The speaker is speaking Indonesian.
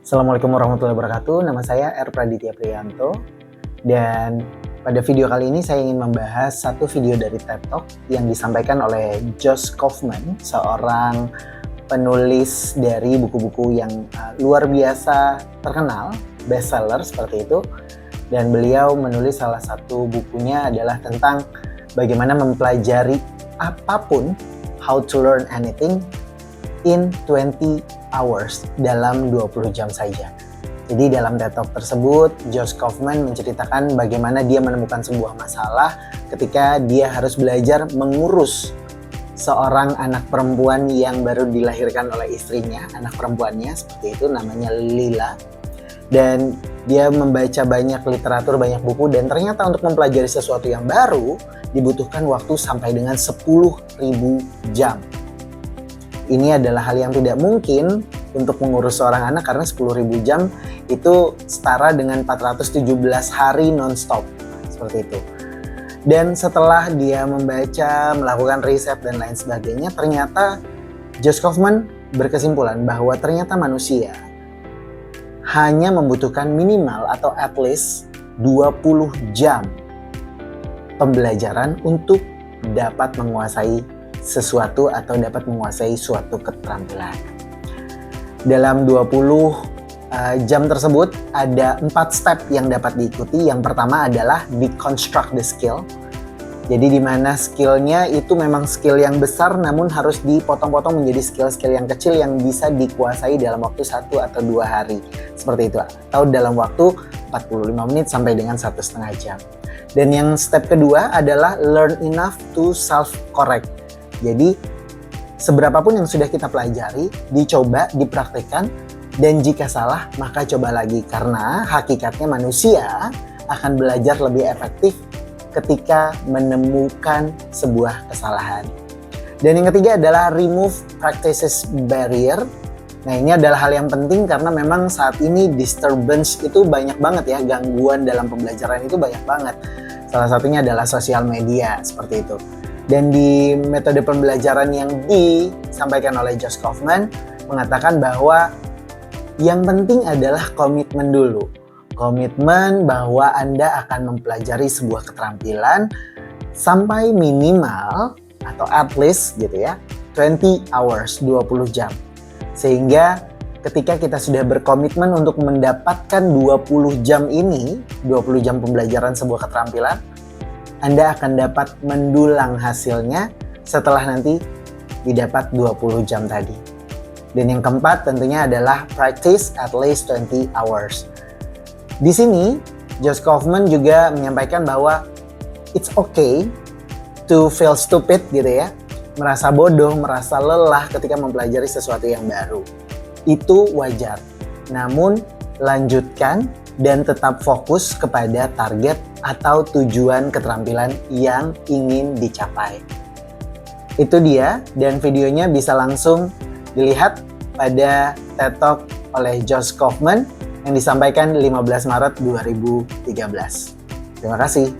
Assalamualaikum warahmatullahi wabarakatuh. Nama saya R. Praditya Priyanto. Dan pada video kali ini saya ingin membahas satu video dari TED Talk yang disampaikan oleh Josh Kaufman, seorang penulis dari buku-buku yang luar biasa terkenal, bestseller seperti itu. Dan beliau menulis salah satu bukunya adalah tentang bagaimana mempelajari apapun, how to learn anything in 20 hours, dalam 20 jam saja. Jadi dalam TED Talk tersebut, Josh Kaufman menceritakan bagaimana dia menemukan sebuah masalah ketika dia harus belajar mengurus seorang anak perempuan yang baru dilahirkan oleh istrinya, anak perempuannya seperti itu, namanya Lila. Dan dia membaca banyak literatur, banyak buku, dan ternyata untuk mempelajari sesuatu yang baru dibutuhkan waktu sampai dengan 10.000 jam. Ini adalah hal yang tidak mungkin untuk mengurus seorang anak karena 10.000 jam itu setara dengan 417 hari non-stop, seperti itu. Dan setelah dia membaca, melakukan riset dan lain sebagainya, ternyata Josh Kaufman berkesimpulan bahwa ternyata manusia hanya membutuhkan minimal atau at least 20 jam pembelajaran untuk dapat menguasai sesuatu atau dapat menguasai suatu keterampilan. Dalam 20 jam tersebut ada 4 step yang dapat diikuti. Yang pertama adalah deconstruct the skill. Jadi di mana skillnya itu memang skill yang besar namun harus dipotong-potong menjadi skill-skill yang kecil yang bisa dikuasai dalam waktu 1 atau 2 hari. Seperti itu. Atau dalam waktu 45 menit sampai dengan 1,5 jam. Dan yang step kedua adalah learn enough to self-correct. Jadi seberapapun yang sudah kita pelajari, dicoba, dipraktikkan, dan jika salah maka coba lagi. Karena hakikatnya manusia akan belajar lebih efektif ketika menemukan sebuah kesalahan. Dan yang ketiga adalah remove practices barrier. Nah, ini adalah hal yang penting karena memang saat ini disturbance itu banyak banget ya, gangguan dalam pembelajaran itu banyak banget. Salah satunya adalah sosial media, seperti itu. Dan di metode pembelajaran yang disampaikan oleh Josh Kaufman mengatakan bahwa yang penting adalah komitmen dulu. Komitmen bahwa Anda akan mempelajari sebuah keterampilan sampai minimal atau at least gitu ya, 20 hours, 20 jam. Sehingga ketika kita sudah berkomitmen untuk mendapatkan 20 jam ini, 20 jam pembelajaran sebuah keterampilan, Anda akan dapat mendulang hasilnya setelah nanti didapat 20 jam tadi. Dan yang keempat tentunya adalah practice at least 20 hours. Di sini Josh Kaufman juga menyampaikan bahwa it's okay to feel stupid gitu ya. Merasa bodoh, merasa lelah ketika mempelajari sesuatu yang baru. Itu wajar. Namun lanjutkan dan tetap fokus kepada target atau tujuan keterampilan yang ingin dicapai. Itu dia, dan videonya bisa langsung dilihat pada TED Talk oleh Josh Kaufman yang disampaikan 15 Maret 2013. Terima kasih.